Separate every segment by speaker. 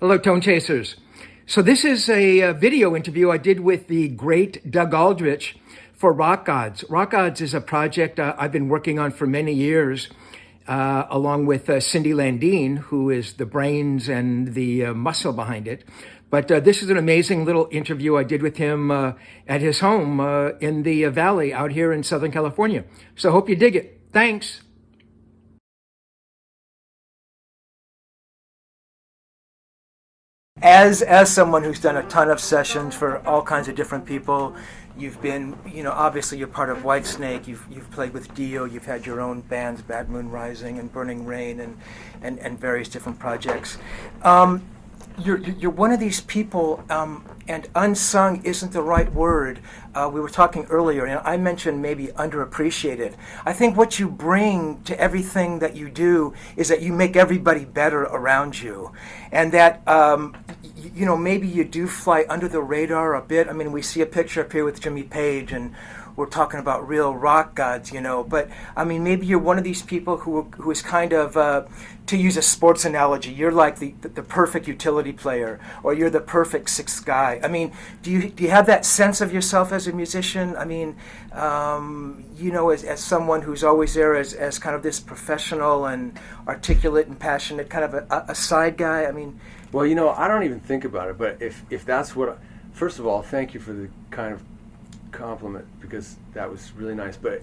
Speaker 1: Hello, Tonechasers. So this is a video interview I did with the great Doug Aldrich for Rock Gods. Rock Gods is a project I've been working on for many years, along with Cindy Landine, who is the brains and the muscle behind it. But this is an amazing little interview I did with him at his home in the valley out here in Southern California. So I hope you dig it. Thanks. As someone who's done a ton of sessions for all kinds of different people, you've been, obviously you're part of Whitesnake. You've played with Dio. You've had your own bands, Bad Moon Rising and Burning Rain, and various different projects. You're one of these people, and unsung isn't the right word. We were talking earlier, and I mentioned maybe underappreciated. I think what you bring to everything that you do is that you make everybody better around you, and that maybe you do fly under the radar a bit. I mean, we see a picture up here with Jimmy Page, and we're talking about real rock gods, but I mean, maybe you're one of these people who is kind of, to use a sports analogy, you're like the perfect utility player, or you're the perfect sixth guy. I mean, do you have that sense of yourself as a musician? I mean, as someone who's always there as kind of this professional and articulate and passionate kind of a side guy. I mean,
Speaker 2: well, I don't even think about it, but if that's what, first of all, thank you for the kind of compliment, because that was really nice. But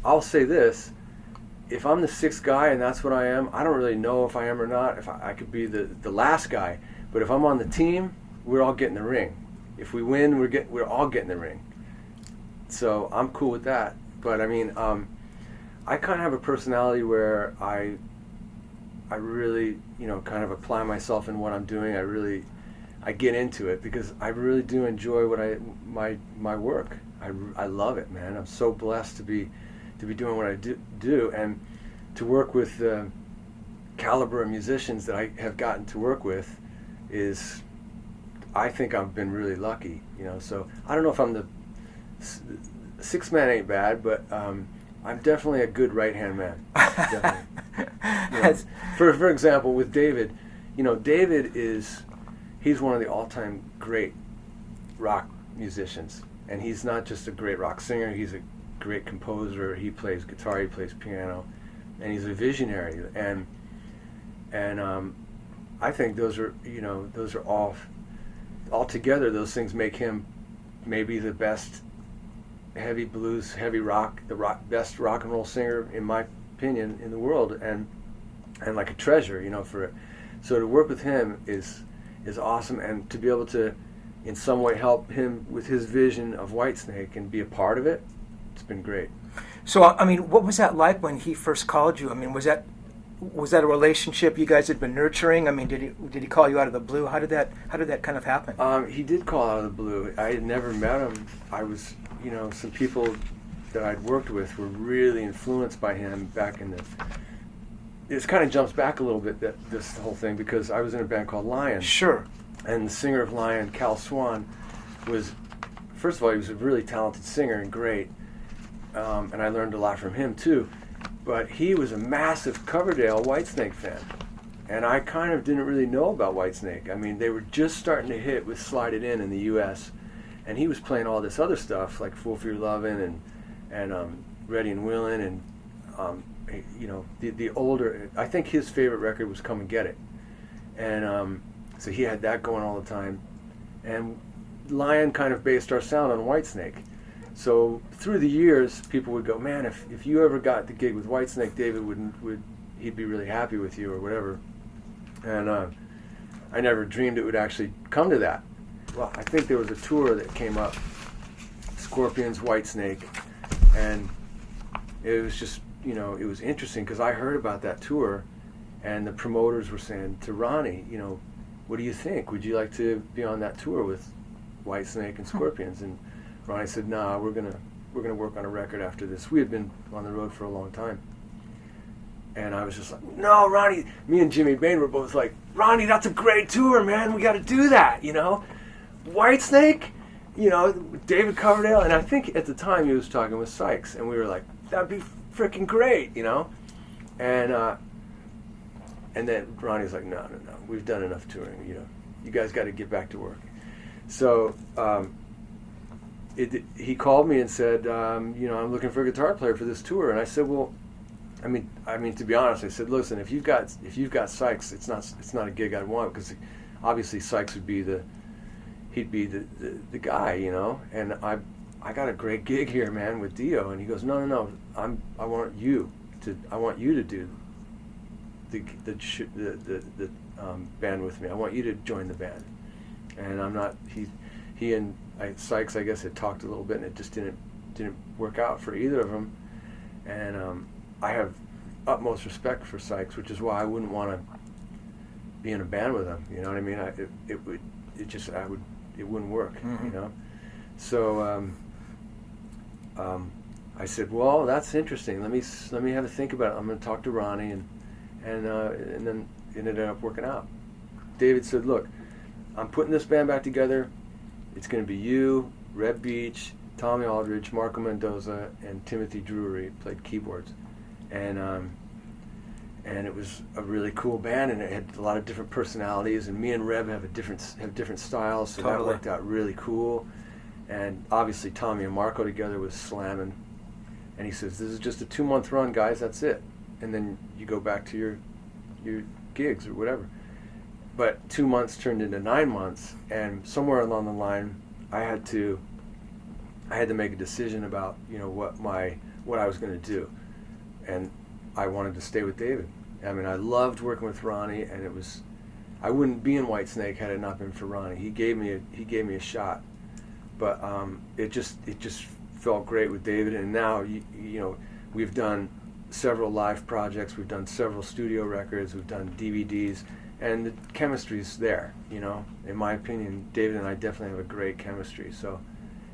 Speaker 2: I'll say this: if I'm the sixth guy and that's what I am, I don't really know if I am or not. If I could be the last guy, but if I'm on the team, we're all getting the ring. If we win, we're all getting the ring. So I'm cool with that. But I mean, I kind of have a personality where I really kind of apply myself in what I'm doing. I get into it because I really do enjoy my work. I love it, man. I'm so blessed to be doing what I do, and to work with the caliber of musicians that I have gotten to work with is, I think I've been really lucky. So I don't know if I'm the sixth man ain't bad, but I'm definitely a good right hand man. Definitely. For example, with David, David he's one of the all-time great rock musicians, and he's not just a great rock singer. He's a great composer. He plays guitar, he plays piano, and he's a visionary. And I think those are all together. Those things make him maybe the best heavy blues, heavy rock, best rock and roll singer, in my opinion, in the world, and like a treasure, for it. So to work with him is awesome, and to be able to in some way help him with his vision of Whitesnake and be a part of it, it's been great.
Speaker 1: So I mean, what was that like when he first called you? I mean, was that a relationship you guys had been nurturing? I mean, did he call you out of the blue? How did that kind of happen?
Speaker 2: He did call out of the blue. I had never met him. I was, some people that I'd worked with were really influenced by him back in the. It kind of jumps back a little bit, this whole thing, because I was in a band called Lion.
Speaker 1: Sure.
Speaker 2: And the singer of Lion, Cal Swan, was, first of all, he was a really talented singer and great, and I learned a lot from him too. But he was a massive Coverdale Whitesnake fan, and I kind of didn't really know about Whitesnake. I mean, they were just starting to hit with Slide It In the U.S., and he was playing all this other stuff like Fool for Your Lovin' and Ready and Willin', and the older, I think his favorite record was Come and Get It, and so he had that going all the time, and Lion kind of based our sound on Whitesnake. So through the years, people would go, man, if you ever got the gig with Whitesnake, David he'd be really happy with you or whatever, and I never dreamed it would actually come to that. Well, I think there was a tour that came up, Scorpions, Whitesnake, and it was just, it was interesting because I heard about that tour, and the promoters were saying to Ronnie, what do you think? Would you like to be on that tour with Whitesnake and Scorpions? And Ronnie said, nah, we're gonna work on a record after this. We had been on the road for a long time. And I was just like, no, Ronnie. Me and Jimmy Bain were both like, Ronnie, that's a great tour, man. We got to do that, Whitesnake, David Coverdale. And I think at the time he was talking with Sykes, and we were like, that'd be freaking great, And then Ronnie was like, no, we've done enough touring. You know, you guys got to get back to work. So he called me and said, you know, I'm looking for a guitar player for this tour. And I said, well, I mean, to be honest, I said, listen, if you've got Sykes, it's not a gig I'd want, because obviously Sykes would be he'd be the guy, you know. And I got a great gig here, man, with Dio. And he goes, no, I want you to do the band with me. I want you to join the band. And I'm not. He and Sykes, I guess, had talked a little bit, and it just didn't work out for either of them. And I have utmost respect for Sykes, which is why I wouldn't want to be in a band with him. You know what I mean? It wouldn't work.
Speaker 1: Mm-hmm.
Speaker 2: You know. So I said, well, that's interesting. Let me have a think about it. I'm going to talk to Ronnie, and then it ended up working out. David said, look, I'm putting this band back together. It's going to be you, Reb Beach, Tommy Aldrich, Marco Mendoza, and Timothy Drury played keyboards, and it was a really cool band, and it had a lot of different personalities. And me and Reb have different styles, so
Speaker 1: Totally.
Speaker 2: that worked out really cool. And obviously Tommy and Marco together was slamming. And he says, this is just a 2-month run, guys. That's it. And then you go back to your gigs or whatever. But 2 months turned into 9 months, and somewhere along the line, I had to make a decision about, you know, what I was going to do, and I wanted to stay with David. I mean, I loved working with Ronnie, and I wouldn't be in Whitesnake had it not been for Ronnie. He gave me a shot, but it just felt great with David. And now you know, we've done several live projects, we've done several studio records, we've done DVDs. And the chemistry's there, you know. In my opinion, David and I definitely have a great chemistry. So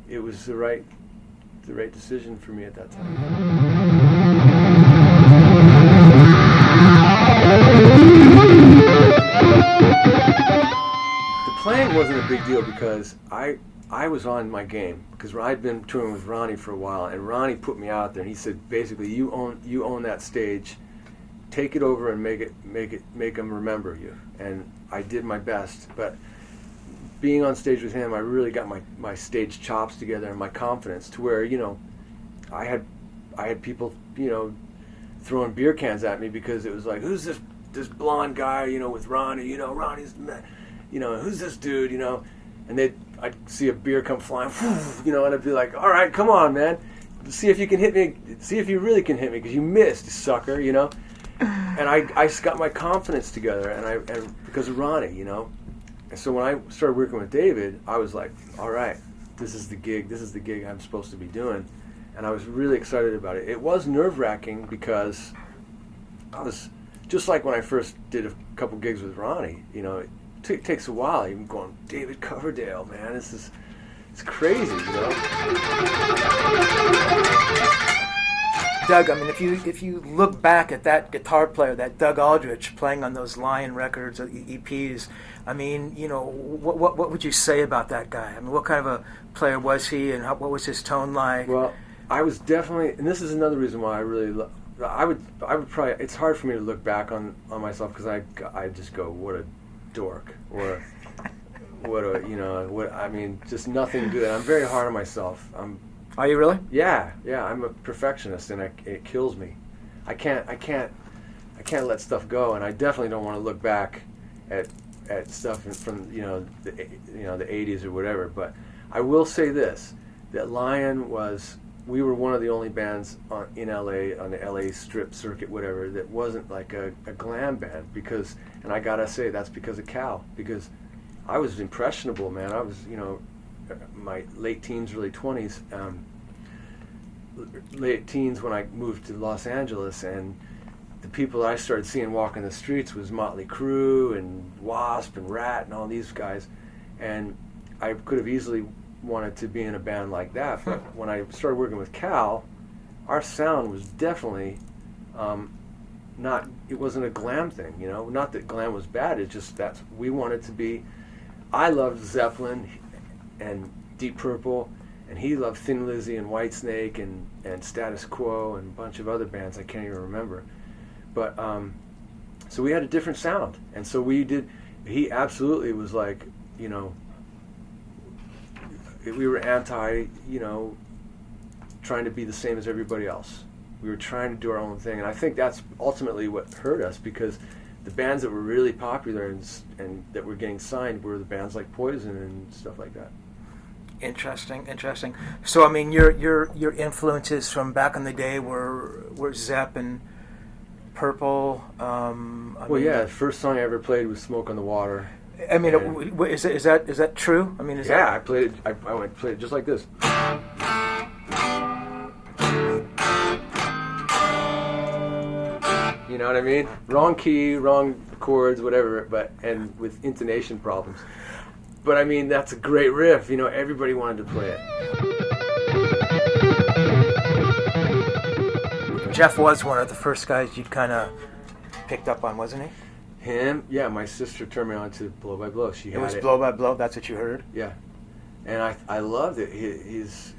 Speaker 2: it was the right decision for me at that time. The playing wasn't a big deal because I was on my game, because I'd been touring with Ronnie for a while, and Ronnie put me out there, and he said, basically, you own that stage. Take it over and make them remember you. And I did my best, but being on stage with him, I really got my stage chops together and my confidence to where, you know, I had people, you know, throwing beer cans at me because it was like, who's this blonde guy, you know, with Ronnie, you know, Ronnie's, you know, who's this dude, you know, and I'd see a beer come flying, you know, and I'd be like, all right, come on, man, see if you can hit me, see if you really can hit me, because you missed, sucker, you know. And I got my confidence together, and because of Ronnie, you know. And so when I started working with David, I was like, all right, this is the gig I'm supposed to be doing. And I was really excited about it. It was nerve-wracking because I was, just like when I first did a couple gigs with Ronnie, you know, it takes a while. Even going, David Coverdale, man, it's crazy, you know.
Speaker 1: Doug, I mean, if you look back at that guitar player, that Doug Aldrich playing on those Lion records or EPs, I mean, you know, what would you say about that guy? I mean, what kind of a player was he, and what was his tone like?
Speaker 2: Well, I was definitely, and this is another reason why I really, I would probably, it's hard for me to look back on myself, because I just go, what a dork, or I mean, just nothing good. I'm very hard on myself.
Speaker 1: Are you really?
Speaker 2: Yeah, I'm a perfectionist, and it kills me. I can't let stuff go, and I definitely don't want to look back at stuff from the 80s or whatever. But I will say this: that Lion we were one of the only bands in LA on the LA Strip circuit, whatever, that wasn't like a glam band, and I gotta say that's because of Cal, because I was impressionable, man. I was, you know, my late teens, early 20s, late teens when I moved to Los Angeles, and the people that I started seeing walking the streets was Motley Crue and Wasp and Rat and all these guys, and I could have easily wanted to be in a band like that, but when I started working with Cal, our sound was definitely it wasn't a glam thing, you know. Not that glam was bad, it's just that we wanted to be. I loved Zeppelin and Deep Purple, and he loved Thin Lizzy and Whitesnake and Status Quo and a bunch of other bands I can't even remember. But so we had a different sound, and so we did. he absolutely was like, you know, we were anti, you know, trying to be the same as everybody else. We were trying to do our own thing, and I think that's ultimately what hurt us, because the bands that were really popular and that were getting signed were the bands like Poison and stuff like that.
Speaker 1: Interesting. So I mean, your influences from back in the day were Zepp and Purple.
Speaker 2: The first song I ever played was "Smoke on the Water."
Speaker 1: I mean, is that true? I mean,
Speaker 2: I played it. I played it just like this. You know what I mean? Wrong key, wrong chords, whatever, and with intonation problems. But I mean, that's a great riff. You know, everybody wanted to play it.
Speaker 1: Jeff was one of the first guys you'd kind of picked up on, wasn't he?
Speaker 2: Him? Yeah, my sister turned me on to Blow by Blow. It
Speaker 1: was Blow by Blow, that's what you heard?
Speaker 2: Yeah. And I loved it. His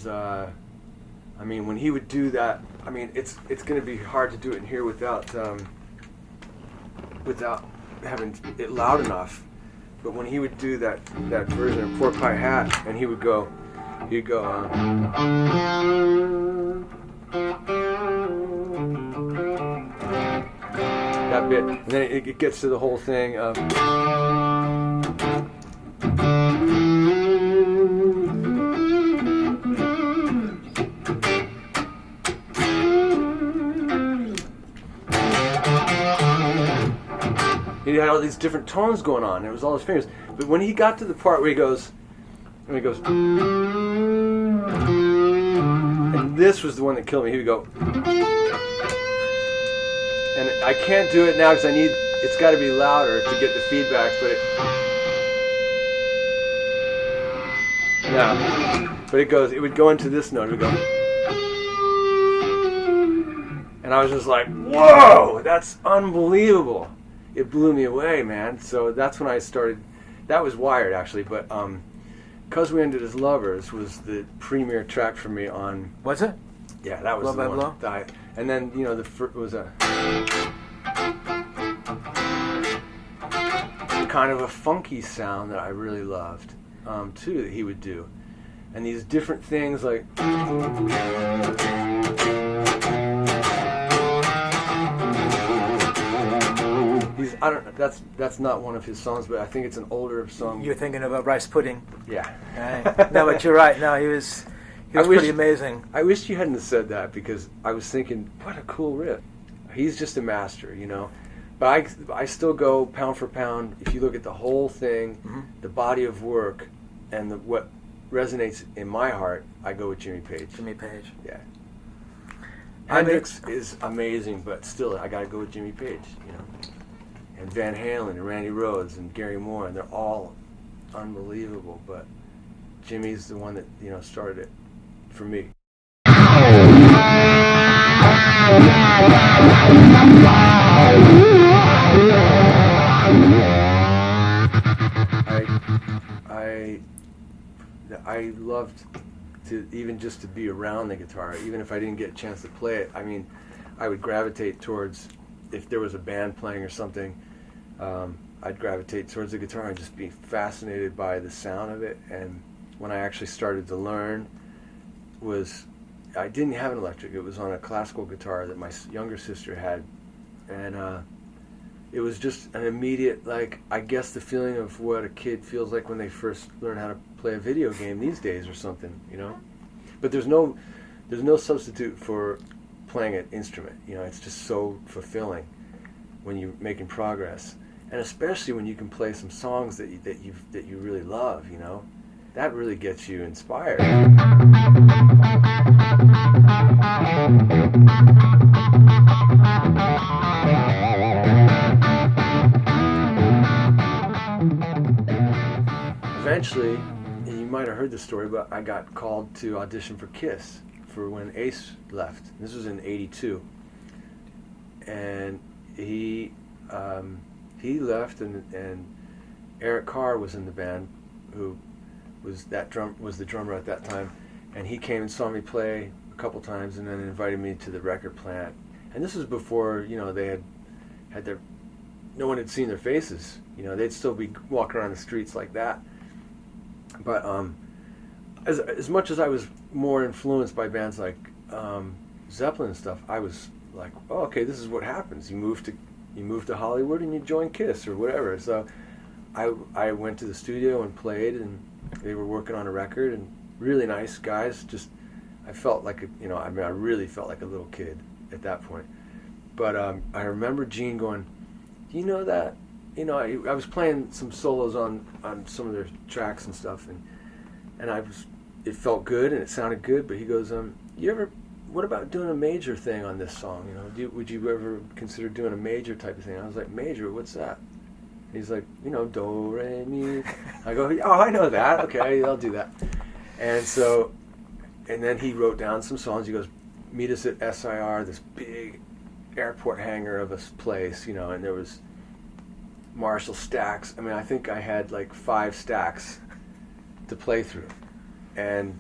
Speaker 2: I mean, when he would do that, I mean, it's going to be hard to do it in here without having it loud enough. But when he would do that version of Pork Pie Hat, and he'd go, that bit, and then it gets to the whole thing of. He had all these different tones going on. It was all his fingers. But when he got to the part where he goes, and this was the one that killed me. He would go, and I can't do it now because it's got to be louder to get the feedback. But it would go into this note. It would go, and I was just like, whoa, that's unbelievable. It blew me away, man. So that's when I started. That was Wired, actually, but "Cause We Ended as Lovers" was the premier track for me on.
Speaker 1: Was it?
Speaker 2: Yeah, that was
Speaker 1: Blow
Speaker 2: the
Speaker 1: by
Speaker 2: one.
Speaker 1: Blow?
Speaker 2: And then was a kind of a funky sound that I really loved too, that he would do, and these different things like. I don't. That's not one of his songs, but I think it's an older song.
Speaker 1: You're thinking about Rice Pudding.
Speaker 2: Yeah.
Speaker 1: Right. No, but you're right. No, he was pretty amazing.
Speaker 2: I wish you hadn't said that, because I was thinking, what a cool riff. He's just a master, you know. But I still go pound for pound. If you look at the whole thing, the body of work, and what resonates in my heart, I go with Jimmy Page.
Speaker 1: Jimmy Page.
Speaker 2: Yeah. Hendrix is amazing, but still, I got to go with Jimmy Page, you know. And Van Halen and Randy Rhoads and Gary Moore, and they're all unbelievable, but Jimmy's the one that, you know, started it for me. I loved to even just to be around the guitar, even if I didn't get a chance to play it. I mean, I would gravitate towards, if there was a band playing or something, I'd gravitate towards the guitar and just be fascinated by the sound of it. And when I actually started to learn, I didn't have an electric. It was on a classical guitar that my younger sister had, and it was just an immediate, like, I guess the feeling of what a kid feels like when they first learn how to play a video game these days or something, you know. But there's no substitute for playing an instrument, you know. It's just so fulfilling when you're making progress, and especially when you can play some songs that you really love, you know. That really gets you inspired. Eventually, and you might have heard this story, but I got called to audition for Kiss for when Ace left. This was in '82, and he left, and Eric Carr was in the band, who was the drummer at that time, and he came and saw me play a couple times, and then invited me to the record plant. And this was before, you know, they had their no one had seen their faces. You know, they'd still be walking around the streets like that. But as much as I was more influenced by bands like Zeppelin and stuff, I was like, oh, okay, this is what happens. You move to Hollywood and you join Kiss or whatever. So I went to the studio and played, and they were working on a record, and really nice guys. Just I felt like I really felt like a little kid at that point. But I remember Gene going, you know that, I was playing some solos on some of their tracks and stuff, and it felt good and it sounded good. But he goes, what about doing a major thing on this song? Would you ever consider doing a major type of thing? I was like, major, what's that? He's like, do, re, mi. I go, oh, I know that. Okay, I'll do that. And then he wrote down some songs. He goes, meet us at SIR, this big airport hangar of a place, and there was Marshall stacks. I mean, I think I had like 5 stacks to play through. And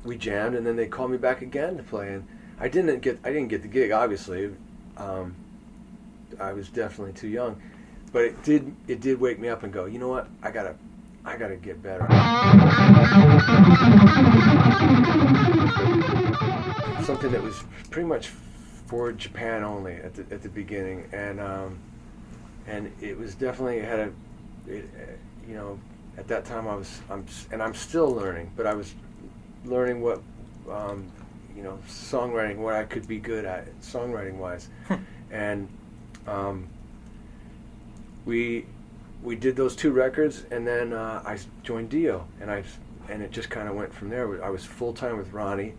Speaker 2: we jammed, and then they called me back again to play, and I didn't get the gig, obviously. I was definitely too young, but it did wake me up and go, you know what, I gotta get better. Something that was pretty much for Japan only at the beginning, and it was definitely at that time I'm still learning, but I was learning what songwriting, what I could be good at songwriting wise. And we did those 2 records, and then I joined Dio, and it just kind of went from there. I was full time with Ronnie,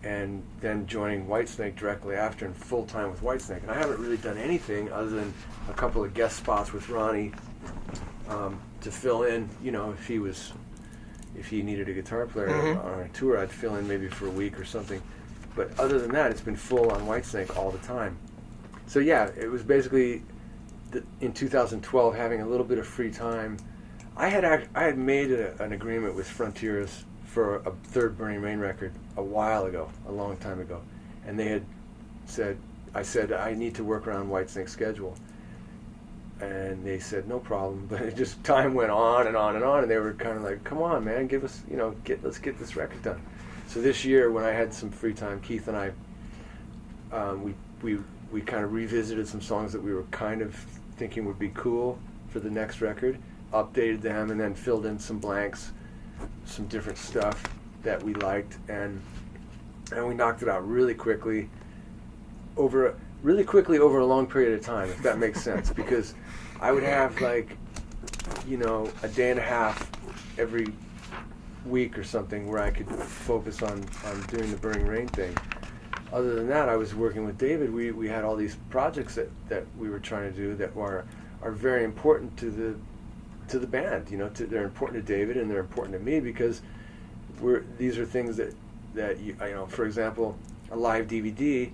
Speaker 2: and then joining Whitesnake directly after, and full time with Whitesnake. And I haven't really done anything other than a couple of guest spots with Ronnie to fill in. If he needed a guitar player on a tour, I'd fill in maybe for a week or something. But other than that, it's been full on Whitesnake all the time. So yeah, it was basically in 2012, having a little bit of free time. I had made an agreement with Frontiers for a third Burning Rain record a while ago, a long time ago, and they had said, I need to work around Whitesnake's schedule, and they said no problem. But it just, time went on and on and on, and they were kind of like, come on, man, give us, let's get this record done. So this year, when I had some free time, Keith and I, we kind of revisited some songs that we were kind of thinking would be cool for the next record, updated them, and then filled in some blanks, some different stuff that we liked, and we knocked it out really quickly over a long period of time, if that makes sense, because I would have a day and a half every week or something where I could focus on doing the Burning Rain thing. Other than that, I was working with David. We had all these projects that we were trying to do that are very important to the band. They're important to David and they're important to me, because these are things that for example, a live DVD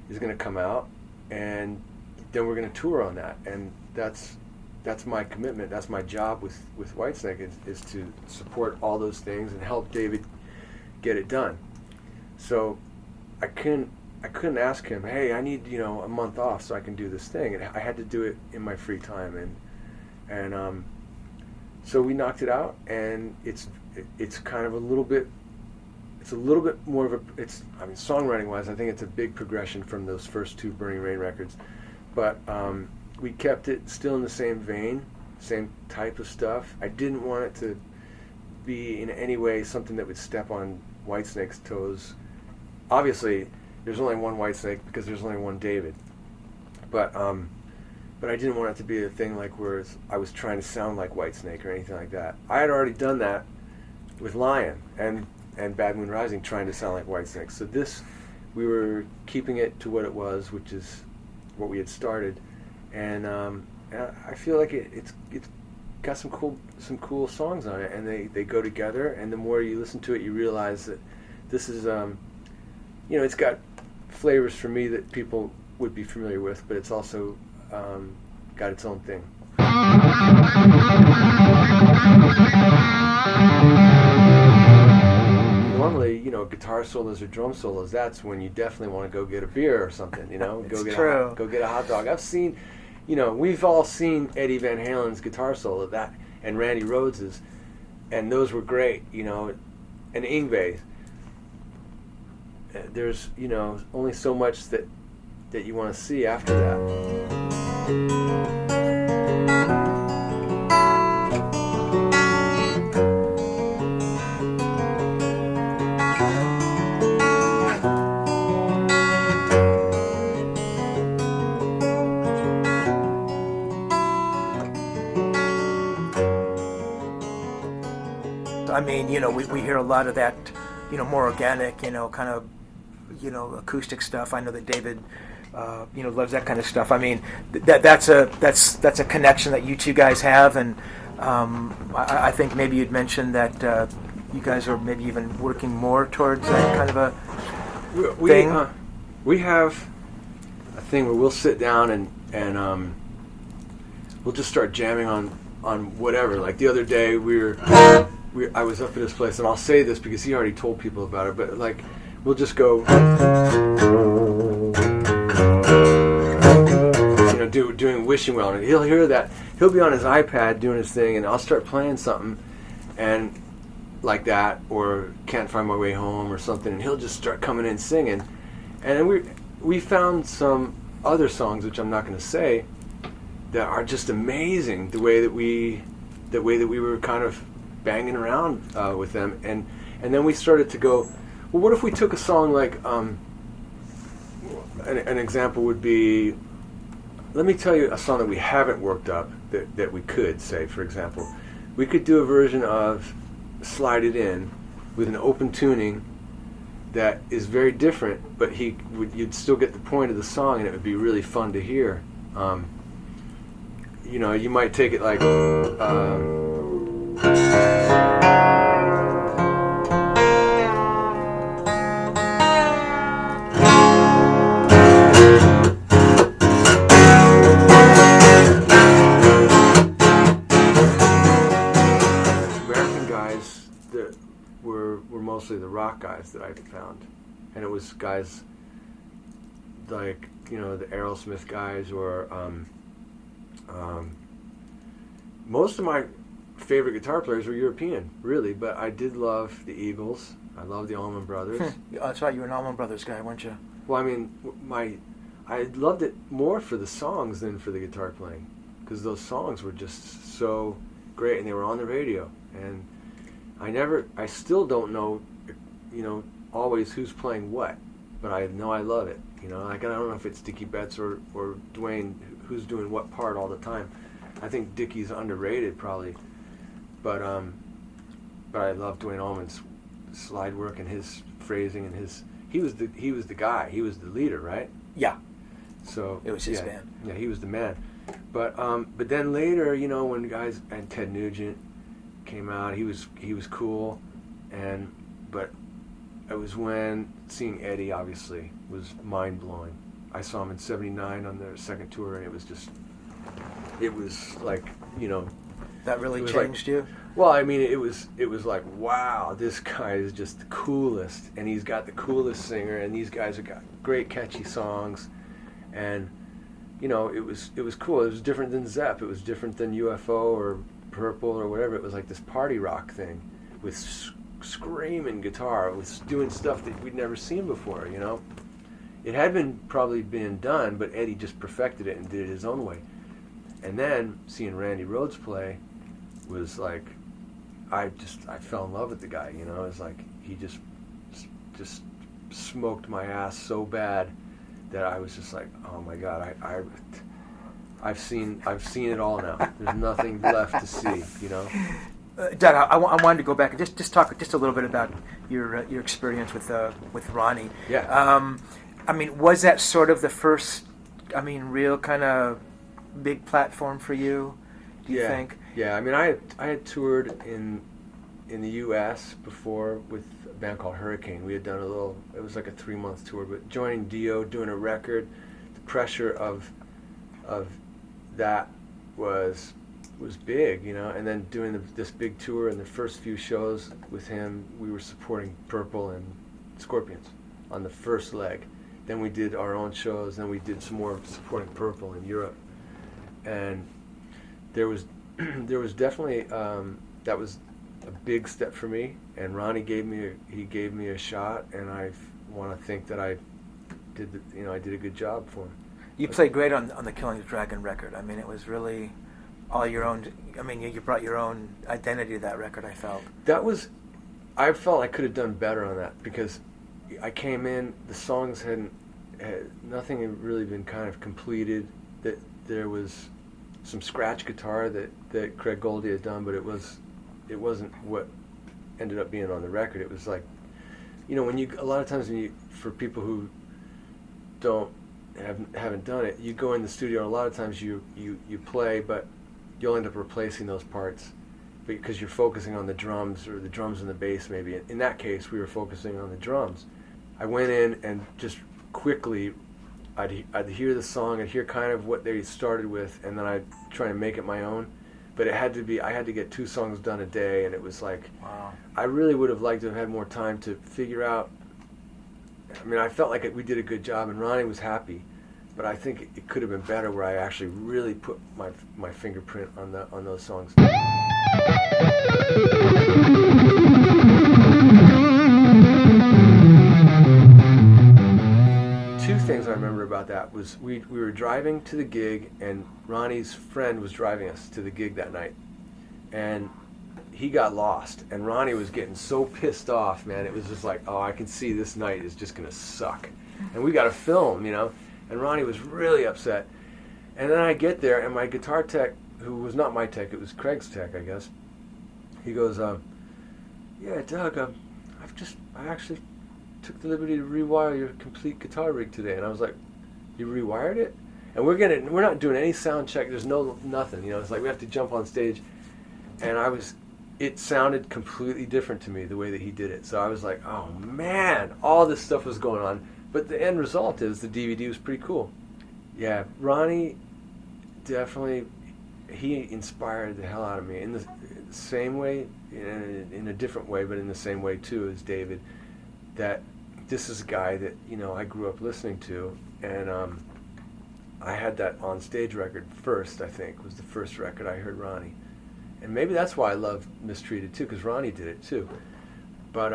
Speaker 2: is going to come out, and then we're going to tour on that, and that's my commitment. That's my job with Whitesnake is to support all those things and help David get it done. So I couldn't ask him, hey, I need a month off so I can do this thing, and I had to do it in my free time, and so we knocked it out, and it's kind of a little bit more of songwriting wise, I think it's a big progression from those first 2 Burning Rain records, but we kept it still in the same vein, same type of stuff. I didn't want it to be in any way something that would step on Whitesnake's toes. Obviously, there's only one Whitesnake because there's only one David, but I didn't want it to be a thing like where I was trying to sound like Whitesnake or anything like that. I had already done that with Lion and Bad Moon Rising, trying to sound like Whitesnake. So this, we were keeping it to what it was, which is what we had started, and I feel like it's got some cool songs on it, and they go together. And the more you listen to it, you realize that this is it's got flavors for me that people would be familiar with, but it's also got its own thing. Normally, guitar solos or drum solos, that's when you definitely want to go get a beer or something, go get a hot dog. I've seen, we've all seen Eddie Van Halen's guitar solo that, and Randy Rhodes's, and those were great, and Yngwie's. There's, only so much that you want to see after that.
Speaker 1: I mean, we hear a lot of that, more organic, kind of, acoustic stuff. I know that David, loves that kind of stuff. I mean, that's a connection that you two guys have, and I think maybe you'd mentioned that you guys are maybe even working more towards that kind of a thing.
Speaker 2: We have a thing where we'll sit down and we'll just start jamming on whatever. Like the other day, I was up at his place, and I'll say this because he already told people about it, but like, we'll just go, doing Wishing Well, and he'll hear that. He'll be on his iPad doing his thing, and I'll start playing something, and like that, or Can't Find My Way Home or something, and he'll just start coming in singing. And then we found some other songs, which I'm not going to say, that are just amazing. The way that we were kind of banging around with them, and then we started to go, well, what if we took a song like an example would be, let me tell you a song that we haven't worked up that we could say, for example, we could do a version of Slide It In with an open tuning that is very different, but you'd still get the point of the song, and it would be really fun to hear. You might take it like mostly the rock guys that I found, and it was guys like the Aerosmith guys, or most of my favorite guitar players were European, really, but I did love the Eagles. I love the Allman Brothers.
Speaker 1: That's right, you were an Allman Brothers guy, weren't you?
Speaker 2: Well, I mean, I loved it more for the songs than for the guitar playing, because those songs were just so great, and they were on the radio, and I still don't know, always who's playing what, but I know I love it. Like, I don't know if it's Dickie Betts or Dwayne who's doing what part all the time. I think Dickie's underrated probably, but I love Dwayne Allman's slide work and his phrasing and he was the guy, he was the leader, right?
Speaker 1: Yeah.
Speaker 2: So
Speaker 1: it was his band.
Speaker 2: Yeah, he was the man. But then later, when guys and Ted Nugent came out, he was cool, but it was when seeing Eddie obviously was mind blowing. I saw him in '79 on their second tour, and it was like,
Speaker 1: that really changed you?
Speaker 2: Well, I mean, it was like, wow, this guy is just the coolest, and he's got the coolest singer, and these guys have got great catchy songs, and it was cool. It was different than Zepp. It was different than UFO or Purple or whatever. It was like this party rock thing with screaming guitar, with doing stuff that we'd never seen before. It had probably been done, but Eddie just perfected it and did it his own way. And then seeing Randy Rhoads play was like, I fell in love with the guy. It was like he just smoked my ass so bad that I was just like, oh my God, I've seen it all now. There's nothing left to see,
Speaker 1: Doug, I wanted to go back and just talk just a little bit about your experience with Ronnie.
Speaker 2: Yeah.
Speaker 1: I mean, was that sort of the first, real kind of big platform for you? Do you think?
Speaker 2: Yeah. I mean, I had toured in the U.S. before with a band called Hurricane. We had done it was like a 3-month tour, but joining Dio, doing a record, the pressure of that was big, and then doing this big tour, and the first few shows with him, we were supporting Purple and Scorpions on the first leg. Then we did our own shows, then we did some more supporting Purple in Europe. and there was definitely that was a big step for me. And Ronnie gave me a shot, and I want to think that I did I did a good job for him.
Speaker 1: You played great on the Killing the Dragon record. I mean, it was really all your own. I mean, you brought your own identity to that record, I felt.
Speaker 2: I felt I could have done better on that, because I came in, the songs nothing had really been kind of completed. That there was some scratch guitar that Craig Goldie had done, but it wasn't what ended up being on the record. It was like, a lot of times for people who haven't done it, you go in the studio, and a lot of times you play, but you'll end up replacing those parts because you're focusing on the drums, or the drums and the bass maybe. In that case, we were focusing on the drums. I went in and just quickly, I'd hear the song, I'd hear kind of what they started with, and then I'd try to make it my own. But I had to get 2 songs done a day, and it was like,
Speaker 1: wow.
Speaker 2: I really would have liked to have had more time to figure out. I mean, I felt like we did a good job, and Ronnie was happy, but I think it could have been better, where I actually really put my fingerprint on those songs. Two things I remember about that was we were driving to the gig, and Ronnie's friend was driving us to the gig that night, and he got lost, and Ronnie was getting so pissed off, man. It was just like, oh, I can see this night is just gonna suck, and we got to film, and Ronnie was really upset. And then I get there, and my guitar tech, who was not my tech, it was Craig's tech, I guess, he goes, yeah, Doug, I actually took the liberty to rewire your complete guitar rig today. And I was like, you rewired it? And we're not doing any sound check. There's nothing. It's like we have to jump on stage. And it sounded completely different to me the way that he did it. So I was like, oh man, all this stuff was going on. But the end result is the DVD was pretty cool. Yeah, Ronnie definitely, he inspired the hell out of me in the same way, in a different way, but in the same way too as David. That this is a guy that I grew up listening to, and I had that on stage record first. I think was the first record I heard Ronnie, and maybe that's why I love Mistreated too, because Ronnie did it too. But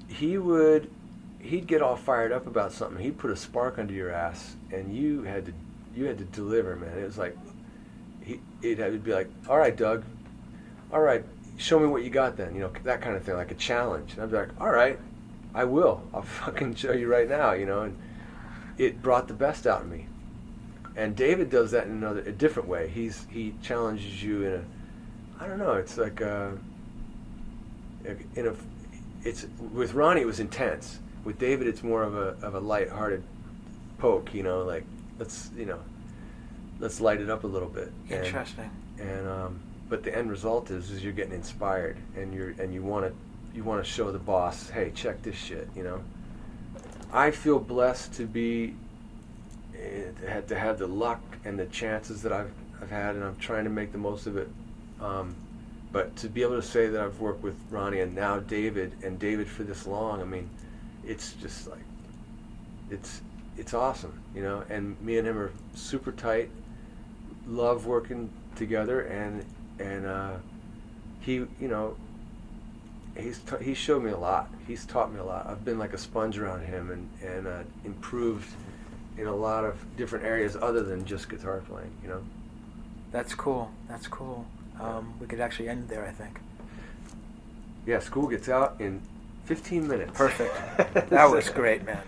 Speaker 2: he'd get all fired up about something. He'd put a spark under your ass, and you had to deliver, man. It was like it'd be like, all right, Doug, all right, show me what you got then, that kind of thing, like a challenge. And I'd be like, all right, I will. I'll fucking show you right now, and it brought the best out of me. And David does that in a different way. He challenges you in I don't know, it's like it's with Ronnie it was intense. With David it's more of a light-hearted poke, like let's light it up a little bit.
Speaker 1: Interesting.
Speaker 2: And but the end result is you're getting inspired, and you want to show the boss, hey, check this shit. I feel blessed to have the luck and the chances that I've had, and I'm trying to make the most of it. But to be able to say that I've worked with Ronnie and now David for this long, I mean, it's just like it's awesome, And me and him are super tight, love working together, and he he's showed me a lot. He's taught me a lot. I've been like a sponge around him, and improved in a lot of different areas other than just guitar playing.
Speaker 1: That's cool. We could actually end there, I think.
Speaker 2: Yeah, school gets out in 15 minutes.
Speaker 1: Perfect. That was great, man.